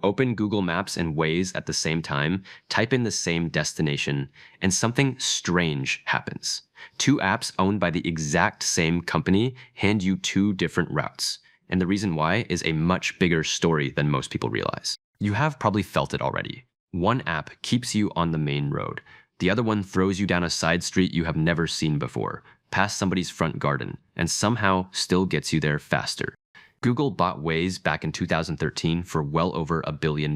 Open Google Maps and Waze at the same time, type in the same destination, and something strange happens. Two apps owned by the exact same company hand you two different routes. And the reason why is a much bigger story than most people realize. You have probably felt it already. One app keeps you on the main road. The other one throws you down a side street you have never seen before, past somebody's front garden, and somehow still gets you there faster. Google bought Waze back in 2013 for well over $1 billion.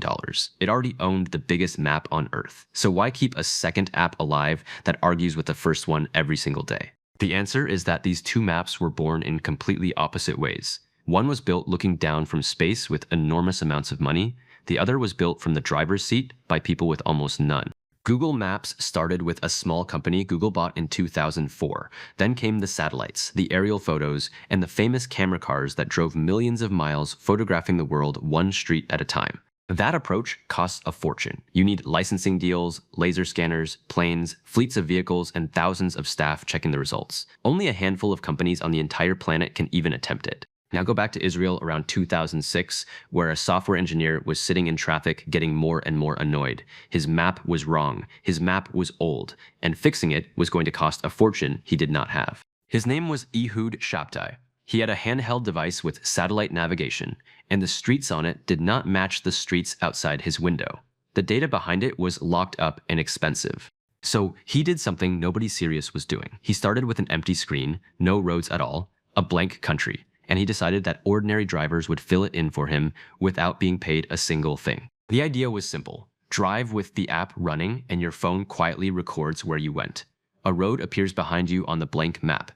It already owned the biggest map on Earth. So why keep a second app alive that argues with the first one every single day? The answer is that these two maps were born in completely opposite ways. One was built looking down from space with enormous amounts of money. The other was built from the driver's seat by people with almost none. Google Maps started with a small company Google bought in 2004. Then came the satellites, the aerial photos, and the famous camera cars that drove millions of miles photographing the world one street at a time. That approach costs a fortune. You need licensing deals, laser scanners, planes, fleets of vehicles, and thousands of staff checking the results. Only a handful of companies on the entire planet can even attempt it. Now go back to Israel around 2006, where a software engineer was sitting in traffic getting more and more annoyed. His map was wrong, his map was old, and fixing it was going to cost a fortune he did not have. His name was Ehud Shabtai. He had a handheld device with satellite navigation, and the streets on it did not match the streets outside his window. The data behind it was locked up and expensive. So he did something nobody serious was doing. He started with an empty screen, no roads at all, a blank country. And he decided that ordinary drivers would fill it in for him without being paid a single thing. The idea was simple. Drive with the app running and your phone quietly records where you went. A road appears behind you on the blank map.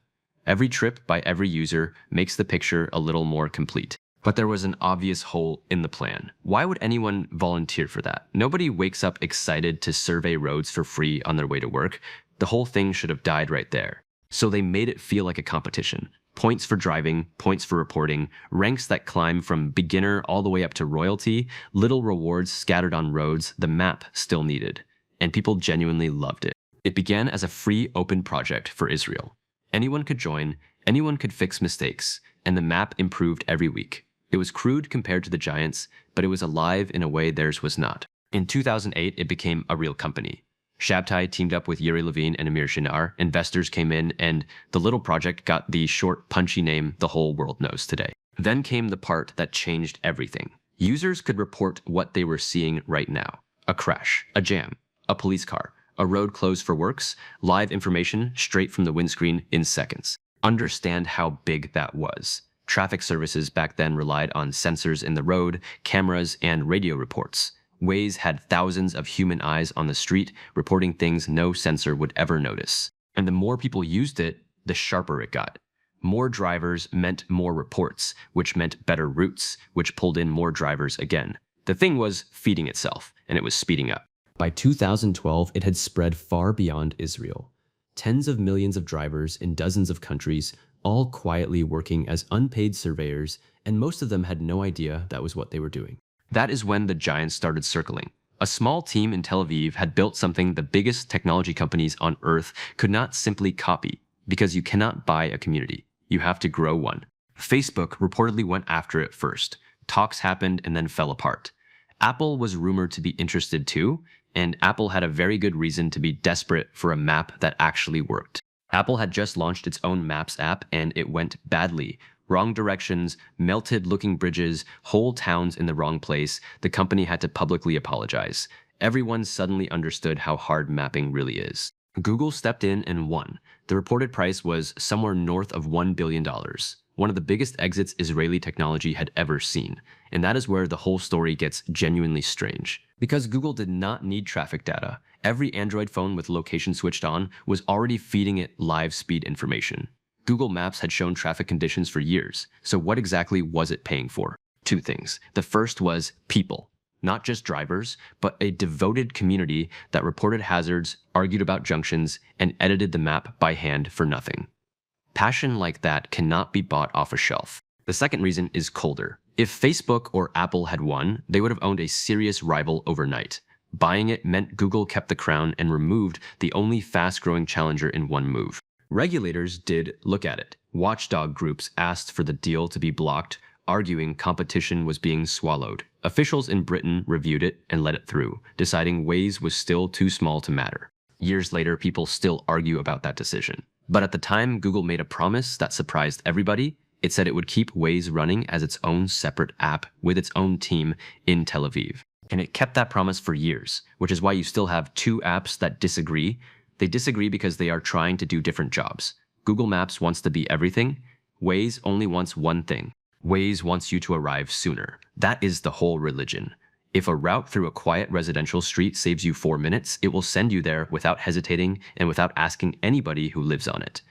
Every trip by every user makes the picture a little more complete. But there was an obvious hole in the plan. Why would anyone volunteer for that? Nobody wakes up excited to survey roads for free on their way to work. The whole thing should have died right there. So they made it feel like a competition. Points for driving, points for reporting, ranks that climb from beginner all the way up to royalty, little rewards scattered on roads the map still needed. And people genuinely loved it. It began as a free open project for Israel. Anyone could join, anyone could fix mistakes, and the map improved every week. It was crude compared to the giants, but it was alive in a way theirs was not. In 2008, it became a real company. Shabtai teamed up with Yuri Levine and Amir Shinar. Investors came in, and the little project got the short, punchy name the whole world knows today. Then came the part that changed everything. Users could report what they were seeing right now. A crash, a jam, a police car, a road closed for works, live information straight from the windscreen in seconds. Understand how big that was. Traffic services back then relied on sensors in the road, cameras, and radio reports. Waze had thousands of human eyes on the street, reporting things no sensor would ever notice. And the more people used it, the sharper it got. More drivers meant more reports, which meant better routes, which pulled in more drivers again. The thing was feeding itself, and it was speeding up. By 2012, it had spread far beyond Israel. Tens of millions of drivers in dozens of countries, all quietly working as unpaid surveyors, and most of them had no idea that was what they were doing. That is when the giants started circling. A small team in Tel Aviv had built something the biggest technology companies on Earth could not simply copy, because you cannot buy a community. You have to grow one. Facebook reportedly went after it first. Talks happened and then fell apart. Apple was rumored to be interested too, and Apple had a very good reason to be desperate for a map that actually worked. Apple had just launched its own Maps app and it went badly. Wrong directions, melted-looking bridges, whole towns in the wrong place. The company had to publicly apologize. Everyone suddenly understood how hard mapping really is. Google stepped in and won. The reported price was somewhere north of $1 billion. One of the biggest exits Israeli technology had ever seen. And that is where the whole story gets genuinely strange. Because Google did not need traffic data. Every Android phone with location switched on was already feeding it live speed information. Google Maps had shown traffic conditions for years, so what exactly was it paying for? Two things. The first was people. Not just drivers, but a devoted community that reported hazards, argued about junctions, and edited the map by hand for nothing. Passion like that cannot be bought off a shelf. The second reason is colder. If Facebook or Apple had won, they would have owned a serious rival overnight. Buying it meant Google kept the crown and removed the only fast-growing challenger in one move. Regulators did look at it. Watchdog groups asked for the deal to be blocked, arguing competition was being swallowed. Officials in Britain reviewed it and let it through, deciding Waze was still too small to matter. Years later, people still argue about that decision. But at the time, Google made a promise that surprised everybody. It said it would keep Waze running as its own separate app with its own team in Tel Aviv. And it kept that promise for years, which is why you still have two apps that disagree. They disagree because they are trying to do different jobs. Google Maps wants to be everything. Waze only wants one thing. Waze wants you to arrive sooner. That is the whole religion. If a route through a quiet residential street saves you 4 minutes, it will send you there without hesitating and without asking anybody who lives on it.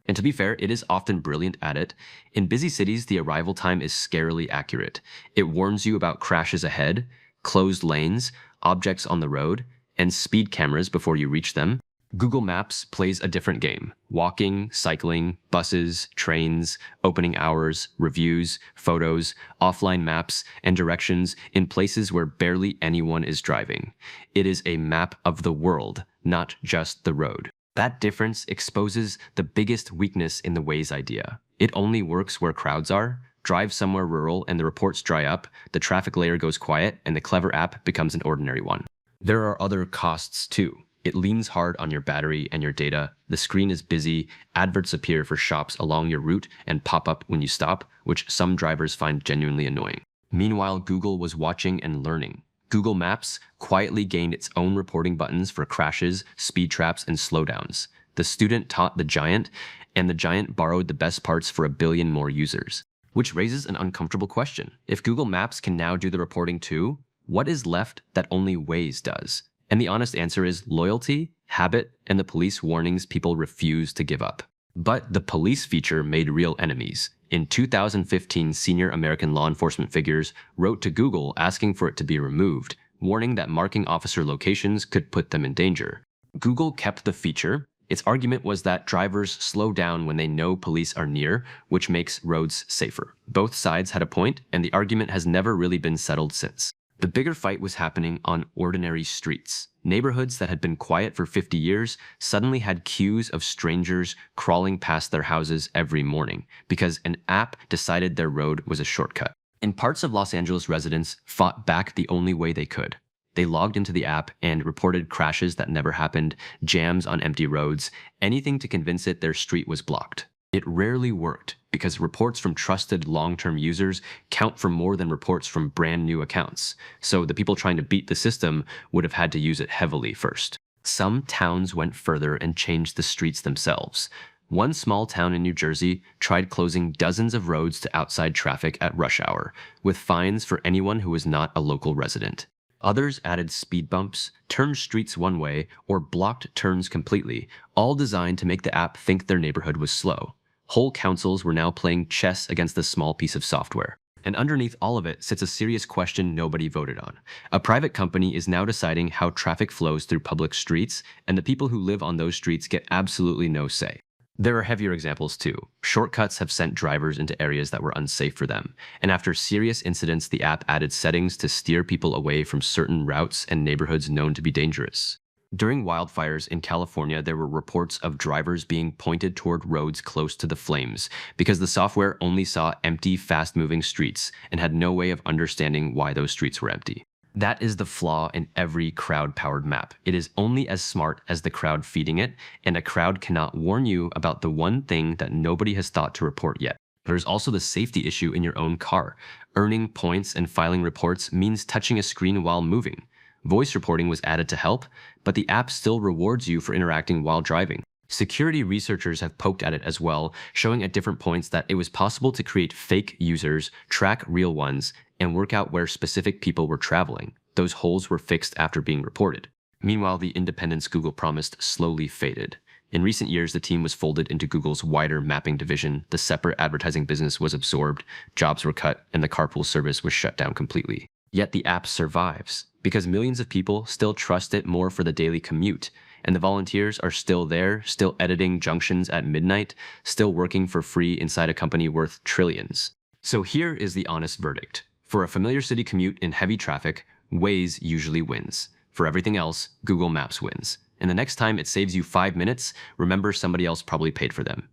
And to be fair, it is often brilliant at it. In busy cities, the arrival time is scarily accurate. It warns you about crashes ahead, closed lanes, objects on the road, and speed cameras before you reach them. Google Maps plays a different game. Walking, cycling, buses, trains, opening hours, reviews, photos, offline maps, and directions in places where barely anyone is driving. It is a map of the world, not just the road. That difference exposes the biggest weakness in the Waze idea. It only works where crowds are. Drive somewhere rural and the reports dry up, the traffic layer goes quiet, and the clever app becomes an ordinary one. There are other costs too. It leans hard on your battery and your data. The screen is busy. Adverts appear for shops along your route and pop up when you stop, which some drivers find genuinely annoying. Meanwhile, Google was watching and learning. Google Maps quietly gained its own reporting buttons for crashes, speed traps, and slowdowns. The student taught the giant, and the giant borrowed the best parts for 1 billion more users. Which raises an uncomfortable question. If Google Maps can now do the reporting too, what is left that only Waze does? And the honest answer is loyalty, habit, and the police warnings people refuse to give up. But the police feature made real enemies. In 2015, senior American law enforcement figures wrote to Google asking for it to be removed, warning that marking officer locations could put them in danger. Google kept the feature. Its argument was that drivers slow down when they know police are near, which makes roads safer. Both sides had a point, and the argument has never really been settled since. The bigger fight was happening on ordinary streets. Neighborhoods that had been quiet for 50 years suddenly had queues of strangers crawling past their houses every morning because an app decided their road was a shortcut. In parts of Los Angeles, residents fought back the only way they could. They logged into the app and reported crashes that never happened, jams on empty roads, anything to convince it their street was blocked. It rarely worked because reports from trusted long-term users count for more than reports from brand new accounts. So the people trying to beat the system would have had to use it heavily first. Some towns went further and changed the streets themselves. One small town in New Jersey tried closing dozens of roads to outside traffic at rush hour, with fines for anyone who was not a local resident. Others added speed bumps, turned streets one way, or blocked turns completely, all designed to make the app think their neighborhood was slow. Whole councils were now playing chess against this small piece of software. And underneath all of it sits a serious question nobody voted on. A private company is now deciding how traffic flows through public streets, and the people who live on those streets get absolutely no say. There are heavier examples too. Shortcuts have sent drivers into areas that were unsafe for them. And after serious incidents, the app added settings to steer people away from certain routes and neighborhoods known to be dangerous. During wildfires in California, there were reports of drivers being pointed toward roads close to the flames because the software only saw empty, fast-moving streets and had no way of understanding why those streets were empty. That is the flaw in every crowd-powered map. It is only as smart as the crowd feeding it, and a crowd cannot warn you about the one thing that nobody has thought to report yet. There's also the safety issue in your own car. Earning points and filing reports means touching a screen while moving. Voice reporting was added to help, but the app still rewards you for interacting while driving. Security researchers have poked at it as well, showing at different points that it was possible to create fake users, track real ones, and work out where specific people were traveling. Those holes were fixed after being reported. Meanwhile, the independence Google promised slowly faded. In recent years, the team was folded into Google's wider mapping division, the separate advertising business was absorbed, jobs were cut, and the carpool service was shut down completely. Yet the app survives, because millions of people still trust it more for the daily commute, and the volunteers are still there, still editing junctions at midnight, still working for free inside a company worth trillions. So here is the honest verdict. For a familiar city commute in heavy traffic, Waze usually wins. For everything else, Google Maps wins. And the next time it saves you 5 minutes, remember somebody else probably paid for them.